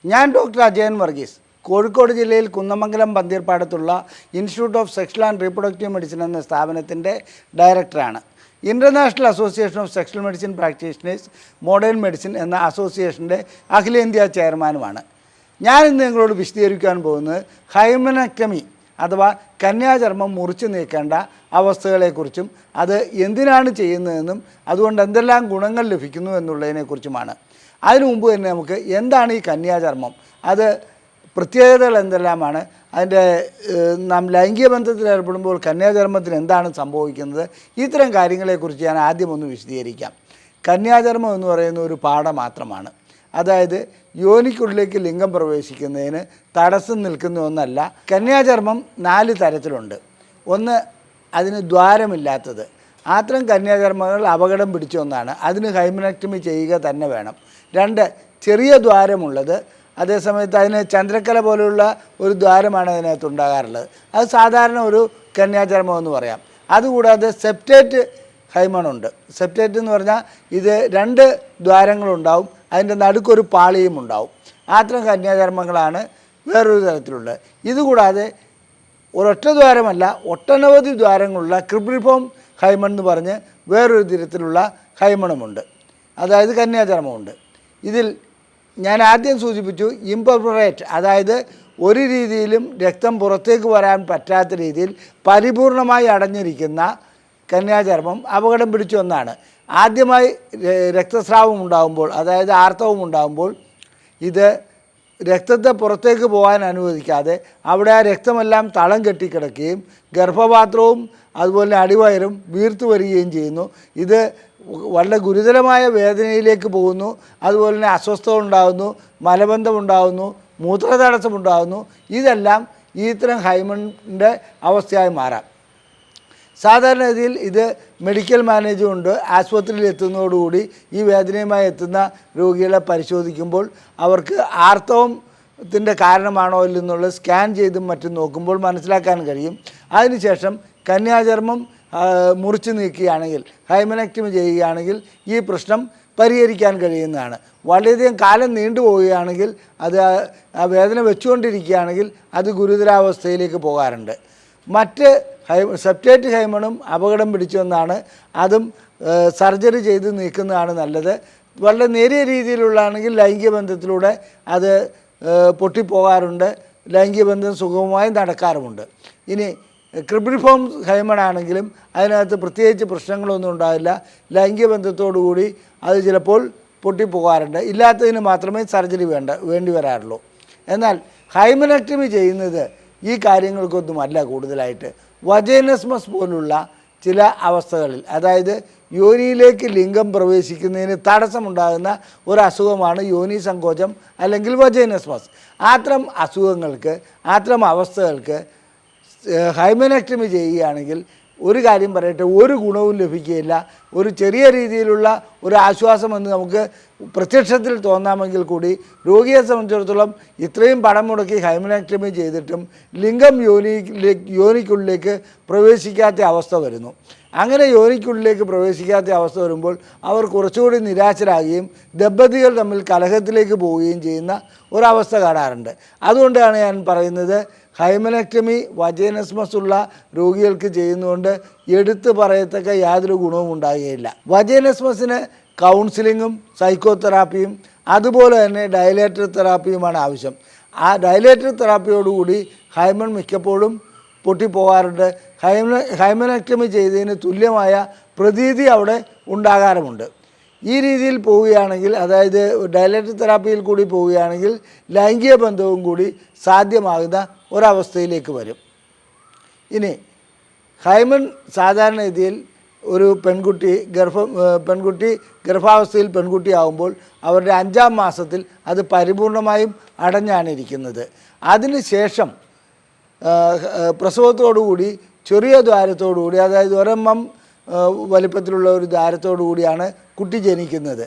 ഞാൻ ഡോക്ടർ അജയൻ വർഗീസ്, കോഴിക്കോട് ജില്ലയിൽ കുന്നമംഗലം പന്തീർപ്പാടത്തുള്ള institute of sexual and reproductive medicine എന്ന സ്ഥാപനത്തിൻ്റെ ഡയറക്ടറാണ്. International association of sexual medicine practitioners modern medicine എന്ന അസോസിയേഷൻ്റെ അഖിലേന്ത്യാ ചെയർമാനുമാണ്. ഞാനിന്ന് നിങ്ങളോട് വിശദീകരിക്കാൻ പോകുന്നത് ഹൈമനക്ടമി അഥവാ കന്യാചർമ്മം മുറിച്ച് നീക്കേണ്ട അവസ്ഥകളെക്കുറിച്ചും അത് എന്തിനാണ് ചെയ്യുന്നതെന്നും അതുകൊണ്ട് എന്തെല്ലാം ഗുണങ്ങൾ ലഭിക്കുന്നു എന്നുള്ളതിനെക്കുറിച്ചുമാണ്. അതിനു മുമ്പ് തന്നെ നമുക്ക് എന്താണ് ഈ കന്യാചർമ്മം, അത് പ്രത്യേകതകൾ എന്തെല്ലാമാണ്, അതിൻ്റെ നാം ലൈംഗിക ബന്ധത്തിൽ ഏർപ്പെടുമ്പോൾ കന്യാചർമ്മത്തിന് എന്താണ് സംഭവിക്കുന്നത്, ഇത്തരം കാര്യങ്ങളെക്കുറിച്ച് ഞാൻ ആദ്യം ഒന്ന് വിശദീകരിക്കാം. കന്യാചർമ്മം എന്ന് പറയുന്ന ഒരു പാട മാത്രമാണ്. അതായത് യോനിക്കുള്ളിലേക്ക് ലിംഗം പ്രവേശിക്കുന്നതിന് തടസ്സം നിൽക്കുന്ന ഒന്നല്ല. കന്യാചർമ്മം 4 തരത്തിലുണ്ട്. ഒന്ന്, അതിന് ദ്വാരമില്ലാത്തത്. അത്തരം കന്യാചർമ്മങ്ങൾ അപകടം പിടിച്ച ഒന്നാണ്. അതിന് ഹൈമനക്ടമി ചെയ്യുക തന്നെ വേണം. 2, ചെറിയ ദ്വാരമുള്ളത്. അതേസമയത്ത് അതിന് ചന്ദ്രക്കല പോലെയുള്ള ഒരു ദ്വാരമാണ് അതിനകത്ത് ഉണ്ടാകാറുള്ളത്. അത് സാധാരണ ഒരു കന്യാചർമ്മം എന്ന് പറയാം. അതുകൂടാതെ സെപ്റ്റേറ്റ് ഹൈമണുണ്ട്. സെപ്റ്റേറ്റ് എന്ന് പറഞ്ഞാൽ ഇത് 2 ദ്വാരങ്ങളുണ്ടാവും, അതിൻ്റെ നടുക്കൊരു പാളിയും ഉണ്ടാവും. അത്തരം കന്യാചർമ്മങ്ങളാണ് വേറൊരു തരത്തിലുള്ളത്. ഇതുകൂടാതെ ഒരൊറ്റ ദ്വാരമല്ല, ഒട്ടനവധി ദ്വാരങ്ങളുള്ള ക്രിബ്രിഫോം ഹൈമൺ എന്ന് പറഞ്ഞ് വേറൊരു തരത്തിലുള്ള ഹൈമണമുണ്ട്, അതായത് കന്യാചർമ്മമുണ്ട്. ഇതിൽ ഞാൻ ആദ്യം സൂചിപ്പിച്ചു ഇംപെർഫറേറ്റ്, അതായത് ഒരു രീതിയിലും രക്തം പുറത്തേക്ക് വരാൻ പറ്റാത്ത രീതിയിൽ പരിപൂർണമായി അടഞ്ഞിരിക്കുന്ന കന്യാചർമ്മം അപകടം പിടിച്ച ഒന്നാണ്. ആദ്യമായി രക്തസ്രാവം ഉണ്ടാകുമ്പോൾ, അതായത് ആർത്തവം ഉണ്ടാകുമ്പോൾ, ഇത് രക്തത്തെ പുറത്തേക്ക് പോകാൻ അനുവദിക്കാതെ അവിടെ ആ രക്തമെല്ലാം തളം കെട്ടിക്കിടക്കുകയും ഗർഭപാത്രവും അതുപോലെ അടിവയറും വീർത്തു വരികയും ചെയ്യുന്നു. ഇത് വളരെ ഗുരുതരമായ വേദനയിലേക്ക് പോകുന്നു. അതുപോലെ തന്നെ അസ്വസ്ഥത ഉണ്ടാകുന്നു, മലബന്ധമുണ്ടാകുന്നു, മൂത്രതടസ്സമുണ്ടാകുന്നു. ഇതെല്ലാം ഇത്തരം ഹൈമണിൻ്റെ അവസ്ഥയായി മാറാം. സാധാരണഗതിയിൽ ഇത് മെഡിക്കൽ മാനേജ്മെൻറ്റ് ആശുപത്രിയിൽ എത്തുന്നതോടുകൂടി ഈ വേദനയുമായി എത്തുന്ന രോഗികളെ പരിശോധിക്കുമ്പോൾ അവർക്ക് ആർത്തവത്തിൻ്റെ കാരണമാണോ ഇല്ലെന്നുള്ളത് സ്കാൻ ചെയ്തും മറ്റും നോക്കുമ്പോൾ മനസ്സിലാക്കാൻ കഴിയും. അതിനുശേഷം കന്യാചർമ്മം മുറിച്ച് നീക്കുകയാണെങ്കിൽ, ഹൈമനക്ടമി ചെയ്യുകയാണെങ്കിൽ ഈ പ്രശ്നം പരിഹരിക്കാൻ കഴിയുന്നതാണ്. വളരെയധികം കാലം നീണ്ടുപോവുകയാണെങ്കിൽ, അത് ആ വേദന വെച്ചുകൊണ്ടിരിക്കുകയാണെങ്കിൽ അത് ഗുരുതരാവസ്ഥയിലേക്ക് പോകാറുണ്ട്. മറ്റ് സെപ്റ്റേറ്റ് ഹൈമണും അപകടം പിടിച്ചൊന്നാണ്. അതും സർജറി ചെയ്ത് നീക്കുന്നതാണ് നല്ലത്. വളരെ നേരിയ രീതിയിലുള്ളതാണെങ്കിൽ ലൈംഗിക ബന്ധത്തിലൂടെ അത് പൊട്ടിപ്പോകാറുണ്ട്, ലൈംഗിക ബന്ധം സുഗമമായി നടക്കാറുമുണ്ട്. ഇനി ക്രിബ്രിഫോം ഹൈമണാണെങ്കിലും അതിനകത്ത് പ്രത്യേകിച്ച് പ്രശ്നങ്ങളൊന്നും ഉണ്ടാവില്ല. ലൈംഗിക ബന്ധത്തോടുകൂടി അത് ചിലപ്പോൾ പൊട്ടിപ്പോകാറുണ്ട്. ഇല്ലാത്തതിന് മാത്രമേ സർജറി വേണ്ടി വരാറുള്ളൂ. എന്നാൽ ഹൈമനക്ടമി ചെയ്യുന്നത് ഈ കാര്യങ്ങൾക്കൊന്നുമല്ല. കൂടുതലായിട്ട് വജൈനസ്മസ് പോലുള്ള ചില അവസ്ഥകളിൽ, അതായത് യോനിയിലേക്ക് ലിംഗം പ്രവേശിക്കുന്നതിന് തടസ്സമുണ്ടാകുന്ന ഒരു അസുഖമാണ് യോനി സങ്കോചം അല്ലെങ്കിൽ വജൈനസ്മസ്. അത്തരം അസുഖങ്ങൾക്ക്, അത്തരം അവസ്ഥകൾക്ക് ഹൈമനക്ടമി ചെയ്യുകയാണെങ്കിൽ ഒരു കാര്യം പറയട്ടെ, ഒരു ഗുണവും ലഭിക്കുകയില്ല. ഒരു ചെറിയ രീതിയിലുള്ള ഒരു ആശ്വാസമെന്ന് നമുക്ക് പ്രത്യക്ഷത്തിൽ തോന്നാമെങ്കിൽ കൂടി രോഗിയെ സംബന്ധിച്ചിടത്തോളം ഇത്രയും പണം മുടക്കി ഹൈമനക്ടമി ചെയ്തിട്ടും ലിംഗം യോനിക്കുള്ളിലേക്ക് പ്രവേശിക്കാത്ത അവസ്ഥ വരുന്നു. അങ്ങനെ യോനിക്കുള്ളിലേക്ക് പ്രവേശിക്കാത്ത അവസ്ഥ വരുമ്പോൾ അവർ കുറച്ചുകൂടി നിരാശരാകുകയും ദമ്പതികൾ തമ്മിൽ കലഹത്തിലേക്ക് പോവുകയും ചെയ്യുന്ന ഒരവസ്ഥ കാണാറുണ്ട്. അതുകൊണ്ടാണ് ഞാൻ പറയുന്നത്, ഹൈമനക്ടമി വജൈനസ്മസ് ഉള്ള രോഗികൾക്ക് ചെയ്യുന്നതുകൊണ്ട് എടുത്തു പറയത്തക്ക യാതൊരു ഗുണവും ഉണ്ടാകുകയില്ല. വജൈനസ്മസിന് കൗൺസിലിങ്ങും സൈക്കോതെറാപ്പിയും അതുപോലെ തന്നെ ഡയലേറ്റർ തെറാപ്പിയുമാണ് ആവശ്യം. ആ ഡയലേറ്റർ തെറാപ്പിയോടുകൂടി ഹൈമൺ മിക്കപ്പോഴും പൊട്ടിപ്പോകാറുണ്ട്. ഹൈമനക്ടമി ചെയ്തതിന് തുല്യമായ പ്രതീതി അവിടെ ഉണ്ടാകാറുമുണ്ട്. ഈ രീതിയിൽ പോവുകയാണെങ്കിൽ, അതായത് ഡയലേറ്റർ തെറാപ്പിയിൽ കൂടി പോവുകയാണെങ്കിൽ ലൈംഗിക ബന്ധവും കൂടി സാധ്യമാകുന്ന ഒരവസ്ഥയിലേക്ക് വരും. ഇനി ഹൈമൺ സാധാരണ രീതിയിൽ ഒരു പെൺകുട്ടി ഗർഭാവസ്ഥയിൽ പെൺകുട്ടിയാകുമ്പോൾ അവരുടെ 5-ാം മാസത്തിൽ അത് പരിപൂർണമായും അടഞ്ഞാണ് ഇരിക്കുന്നത്. അതിനുശേഷം പ്രസവത്തോടുകൂടി ചെറിയ ദ്വാരത്തോടുകൂടി, അതായത് 1 mm വലിപ്പത്തിലുള്ള ഒരു ദ്വാരത്തോടു കൂടിയാണ് കുട്ടി ജനിക്കുന്നത്.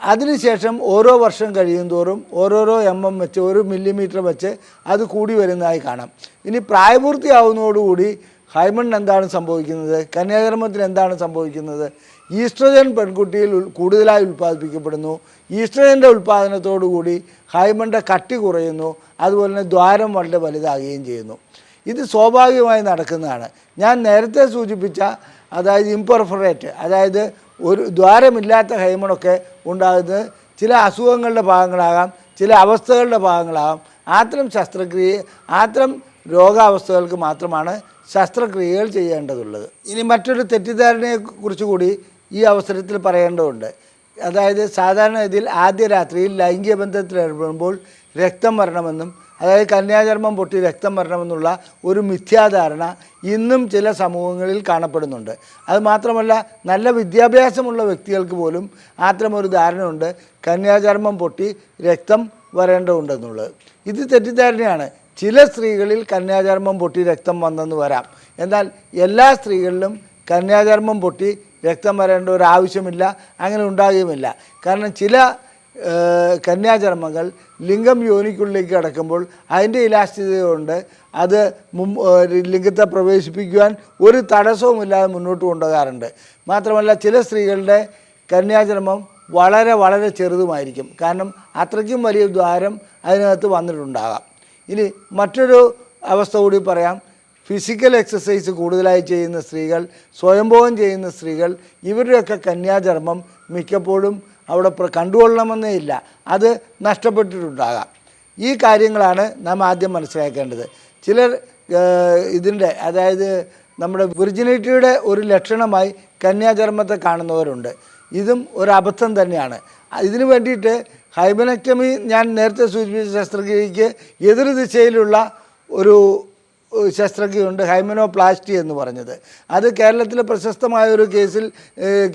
അതിനുശേഷം ഓരോ വർഷം കഴിയും തോറും ഓരോരോ mm വെച്ച് 1 mm വെച്ച് അത് കൂടി വരുന്നതായി കാണാം. ഇനി പ്രായപൂർത്തിയാവുന്നതോടുകൂടി ഹൈമണിന് എന്താണ് സംഭവിക്കുന്നത്, കന്യാചർമ്മത്തിന് എന്താണ് സംഭവിക്കുന്നത്? ഈസ്ട്രജൻ പെൺകുട്ടിയിൽ കൂടുതലായി ഉൽപ്പാദിപ്പിക്കപ്പെടുന്നു. ഈസ്ട്രജൻ്റെ ഉൽപ്പാദനത്തോടുകൂടി ഹൈമണിൻ്റെ കട്ടി കുറയുന്നു. അതുപോലെ തന്നെ ദ്വാരം വളരെ വലുതാകുകയും ചെയ്യുന്നു. ഇത് സ്വാഭാവികമായി നടക്കുന്നതാണ്. ഞാൻ നേരത്തെ സൂചിപ്പിച്ച അതായത് ഇംപെർഫറേറ്റ്, അതായത് ഒരു ദ്വാരമില്ലാത്ത ഹൈമണൊക്കെ ഉണ്ടാകുന്നത് ചില അസുഖങ്ങളുടെ ഭാഗങ്ങളാകാം, ചില അവസ്ഥകളുടെ ഭാഗങ്ങളാകാം. അത്തരം രോഗാവസ്ഥകൾക്ക് മാത്രമാണ് ശസ്ത്രക്രിയകൾ ചെയ്യേണ്ടതുള്ളത്. ഇനി മറ്റൊരു തെറ്റിദ്ധാരണയെക്കുറിച്ച് കൂടി ഈ അവസരത്തിൽ പറയേണ്ടതുണ്ട്. അതായത് സാധാരണ ഇതിൽ ആദ്യ രാത്രിയിൽ ലൈംഗിക ബന്ധത്തിലേർപ്പെടുമ്പോൾ രക്തം വരണമെന്നും, അതായത് കന്യാചർമ്മം പൊട്ടി രക്തം വരണമെന്നുള്ള ഒരു മിഥ്യാധാരണ ഇന്നും ചില സമൂഹങ്ങളിൽ കാണപ്പെടുന്നുണ്ട്. അതുമാത്രമല്ല, നല്ല വിദ്യാഭ്യാസമുള്ള വ്യക്തികൾക്ക് പോലും അത്തരമൊരു ധാരണയുണ്ട്, കന്യാചർമ്മം പൊട്ടി രക്തം വരേണ്ടതുണ്ടെന്നുള്ളത്. ഇത് തെറ്റിദ്ധാരണയാണ്. ചില സ്ത്രീകളിൽ കന്യാചർമ്മം പൊട്ടി രക്തം വന്നെന്ന് വരാം. എന്നാൽ എല്ലാ സ്ത്രീകളിലും കന്യാചർമ്മം പൊട്ടി രക്തം വരേണ്ട ഒരു ആവശ്യമില്ല, അങ്ങനെ ഉണ്ടാകുകയുമില്ല. കാരണം ചില കന്യാചർമ്മങ്ങൾ ലിംഗം യോനിക്കുള്ളിലേക്ക് കടക്കുമ്പോൾ അതിൻ്റെ ഇലാസ്റ്റികത കൊണ്ട് അത് ലിംഗത്തെ പ്രവേശിപ്പിക്കുവാൻ ഒരു തടസ്സവുമില്ലാതെ മുന്നോട്ട് കൊണ്ടുപോകാറുണ്ട്. മാത്രമല്ല ചില സ്ത്രീകളുടെ കന്യാചർമ്മം വളരെ വളരെ ചെറുതുമായിരിക്കും. കാരണം അത്രയ്ക്കും വലിയ ദ്വാരം അതിനകത്ത് വന്നിട്ടുണ്ടാകാം. ഇനി മറ്റൊരു അവസ്ഥ കൂടി പറയാം. ഫിസിക്കൽ എക്സസൈസ് കൂടുതലായി ചെയ്യുന്ന സ്ത്രീകൾ, സ്വയംഭോഗം ചെയ്യുന്ന സ്ത്രീകൾ, ഇവരുടെയൊക്കെ കന്യാചർമ്മം മിക്കപ്പോഴും അവിടെ കണ്ടുകൊള്ളണമെന്നേ ഇല്ല, അത് നഷ്ടപ്പെട്ടിട്ടുണ്ടാകാം. ഈ കാര്യങ്ങളാണ് നാം ആദ്യം മനസ്സിലാക്കേണ്ടത്. ചിലർ ഇതിൻ്റെ അതായത് നമ്മുടെ വിർജിനിറ്റിയുടെ ഒരു ലക്ഷണമായി കന്യാചർമ്മത്തെ കാണുന്നവരുണ്ട്. ഇതും ഒരു അബദ്ധം തന്നെയാണ്. ഇതിനു വേണ്ടിയിട്ട് ഹൈമനക്ടമി, ഞാൻ നേരത്തെ സൂചിപ്പിച്ച ശസ്ത്രക്രിയയ്ക്ക് എതിർ ദിശയിലുള്ള ഒരു ശസ്ത്രക്രിയയുണ്ട്, ഹൈമനോപ്ലാസ്റ്റി എന്ന് പറഞ്ഞത്. അത് കേരളത്തിലെ പ്രശസ്തമായ ഒരു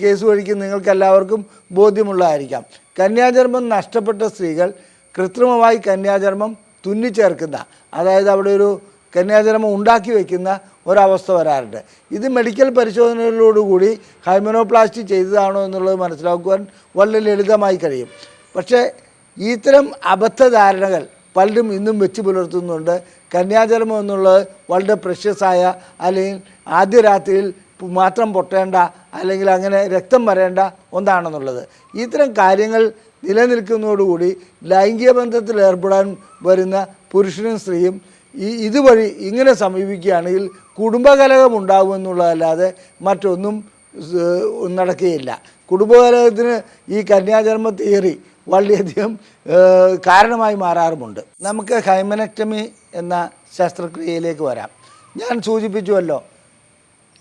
കേസ് വഴിക്ക് നിങ്ങൾക്ക് എല്ലാവർക്കും ബോധ്യമുള്ളതായിരിക്കാം. കന്യാചർമ്മം നഷ്ടപ്പെട്ട സ്ത്രീകൾ കൃത്രിമമായി കന്യാചർമ്മം തുന്നിച്ചേർക്കുന്ന, അതായത് അവിടെ ഒരു കന്യാചർമ്മം ഉണ്ടാക്കി വയ്ക്കുന്ന ഒരവസ്ഥ വരാറുണ്ട്. ഇത് മെഡിക്കൽ പരിശോധനകളിലോടുകൂടി ഹൈമനോപ്ലാസ്റ്റി ചെയ്തതാണോ എന്നുള്ളത് മനസ്സിലാക്കുവാൻ വളരെ ലളിതമായി കഴിയും. പക്ഷേ ഇത്തരം അബദ്ധധാരണകൾ പലരും ഇന്നും വെച്ച് പുലർത്തുന്നുണ്ട്. കന്യാചർമ്മം എന്നുള്ളത് വളരെ പ്രഷ്യസായ, അല്ലെങ്കിൽ ആദ്യ രാത്രിയിൽ മാത്രം പൊട്ടേണ്ട, അല്ലെങ്കിൽ അങ്ങനെ രക്തം വരേണ്ട ഒന്നാണെന്നുള്ളത്. ഇത്തരം കാര്യങ്ങൾ നിലനിൽക്കുന്നതോടുകൂടി ലൈംഗിക ബന്ധത്തിൽ ഏർപ്പെടാൻ വരുന്ന പുരുഷനും സ്ത്രീയും ഇതുവഴി ഇങ്ങനെ സമീപിക്കുകയാണെങ്കിൽ കുടുംബകലഹം ഉണ്ടാകുമെന്നുള്ളതല്ലാതെ മറ്റൊന്നും നടക്കുകയില്ല. കുടുംബകലഹത്തിന് ഈ കന്യാചർമ്മ തിയറി വളരെയധികം കാരണമായി മാറാറുമുണ്ട്. നമുക്ക് ഹൈമനക്ടമി എന്ന ശസ്ത്രക്രിയയിലേക്ക് വരാം. ഞാൻ സൂചിപ്പിച്ചുവല്ലോ,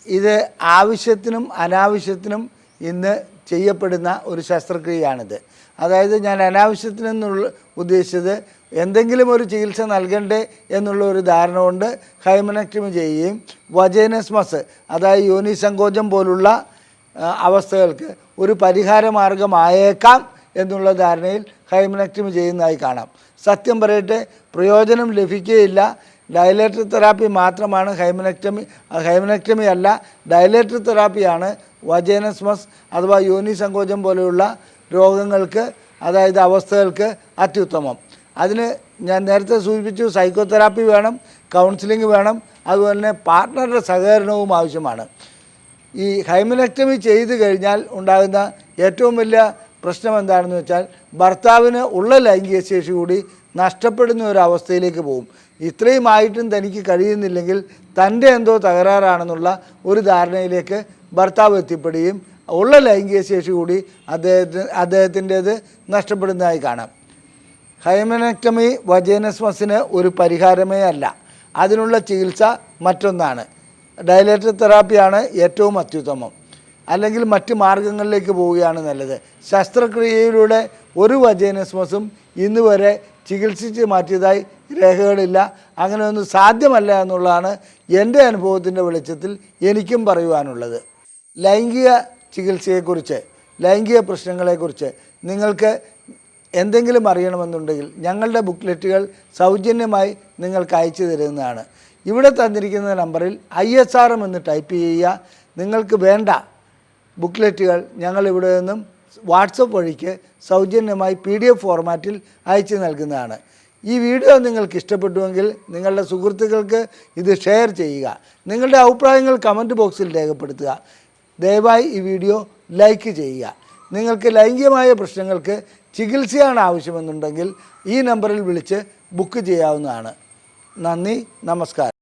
ഇത് ആവശ്യത്തിനും അനാവശ്യത്തിനും ഇന്ന് ചെയ്യപ്പെടുന്ന ഒരു ശസ്ത്രക്രിയയാണിത്. അതായത് ഞാൻ അനാവശ്യത്തിനെന്നുള്ള ഉദ്ദേശിച്ചത് എന്തെങ്കിലും ഒരു ചികിത്സ നൽകണ്ടേ എന്നുള്ള ഒരു ധാരണ കൊണ്ട് ഹൈമനക്ടമി ചെയ്യുകയും വജൈനസ്മസ്, അതായത് യോനി സങ്കോചം പോലുള്ള അവസ്ഥകൾക്ക് ഒരു പരിഹാര മാർഗമായേക്കാം എന്നുള്ള ധാരണയിൽ ഹൈമനക്ടമി ചെയ്യുന്നതായി കാണാം. സത്യം പറയട്ടെ, പ്രയോജനം ലഭിക്കുകയില്ല. ഡയലേറ്റർ തെറാപ്പി മാത്രമാണ് ഹൈമനക്ടമി അല്ല, ഡയലേറ്റർ തെറാപ്പിയാണ് വജൈനസ്മസ് അഥവാ യോനി സങ്കോചം പോലെയുള്ള രോഗങ്ങൾക്ക്, അതായത് അവസ്ഥകൾക്ക് അത്യുത്തമം. അതിന് ഞാൻ നേരത്തെ സൂചിപ്പിച്ചു, സൈക്കോതെറാപ്പി വേണം, കൗൺസിലിംഗ് വേണം, അതുപോലെ തന്നെ പാർട്ട്ണറുടെ സഹകരണവും ആവശ്യമാണ്. ഈ ഹൈമനക്ടമി ചെയ്തു കഴിഞ്ഞാൽ ഉണ്ടാകുന്ന ഏറ്റവും വലിയ പ്രശ്നം എന്താണെന്ന് വെച്ചാൽ, ഭർത്താവിന് ഉള്ള ലൈംഗിക ശേഷി കൂടി നഷ്ടപ്പെടുന്ന ഒരു അവസ്ഥയിലേക്ക് പോകും. ഇത്രയുമായിട്ടും തനിക്ക് കഴിയുന്നില്ലെങ്കിൽ തൻ്റെ എന്തോ തകരാറാണെന്നുള്ള ഒരു ധാരണയിലേക്ക് ഭർത്താവ് എത്തിപ്പെടുകയും ഉള്ള ലൈംഗിക ശേഷി കൂടി അദ്ദേഹത്തിൻ്റേത് നഷ്ടപ്പെടുന്നതായി കാണാം. ഹൈമനക്ടമി വജൈനസ്മസിന് ഒരു പരിഹാരമേ അല്ല, അതിനുള്ള ചികിത്സ മറ്റൊന്നാണ്. ഡയലേറ്റർ തെറാപ്പിയാണ് ഏറ്റവും അത്യുത്തമം, അല്ലെങ്കിൽ മറ്റ് മാർഗങ്ങളിലേക്ക് പോവുകയാണ് നല്ലത്. ശസ്ത്രക്രിയയിലൂടെ ഒരു വജൈനസ്മസും ഇന്ന് വരെ ചികിത്സിച്ച് മാറ്റിയതായി രേഖകളില്ല. അങ്ങനെ ഒന്നും സാധ്യമല്ല എന്നുള്ളതാണ് എൻ്റെ അനുഭവത്തിൻ്റെ വെളിച്ചത്തിൽ എനിക്കും പറയുവാനുള്ളത്. ലൈംഗിക ചികിത്സയെക്കുറിച്ച്, ലൈംഗിക പ്രശ്നങ്ങളെക്കുറിച്ച് നിങ്ങൾക്ക് എന്തെങ്കിലും അറിയണമെന്നുണ്ടെങ്കിൽ ഞങ്ങളുടെ ബുക്ക്ലെറ്റുകൾ സൗജന്യമായി നിങ്ങൾക്ക് അയച്ചു തരുന്നതാണ്. ഇവിടെ തന്നിരിക്കുന്ന നമ്പറിൽ ISRM എന്ന് ടൈപ്പ് ചെയ്യുക. നിങ്ങൾക്ക് വേണ്ട ബുക്ക്ലെറ്റുകൾ ഞങ്ങളിവിടെ നിന്നും വാട്സപ്പ് വഴിക്ക് സൗജന്യമായി PDF ഫോർമാറ്റിൽ അയച്ചു നൽകുന്നതാണ്. ഈ വീഡിയോ നിങ്ങൾക്ക് ഇഷ്ടപ്പെട്ടുവെങ്കിൽ നിങ്ങളുടെ സുഹൃത്തുക്കൾക്ക് ഇത് ഷെയർ ചെയ്യുക. നിങ്ങളുടെ അഭിപ്രായങ്ങൾ കമൻറ്റ് ബോക്സിൽ രേഖപ്പെടുത്തുക. ദയവായി ഈ വീഡിയോ ലൈക്ക് ചെയ്യുക. നിങ്ങൾക്ക് ലൈംഗികമായ പ്രശ്നങ്ങൾക്ക് ചികിത്സയാണ് ആവശ്യമെന്നുണ്ടെങ്കിൽ ഈ നമ്പറിൽ വിളിച്ച് ബുക്ക് ചെയ്യാവുന്നതാണ്. നന്ദി, നമസ്കാരം.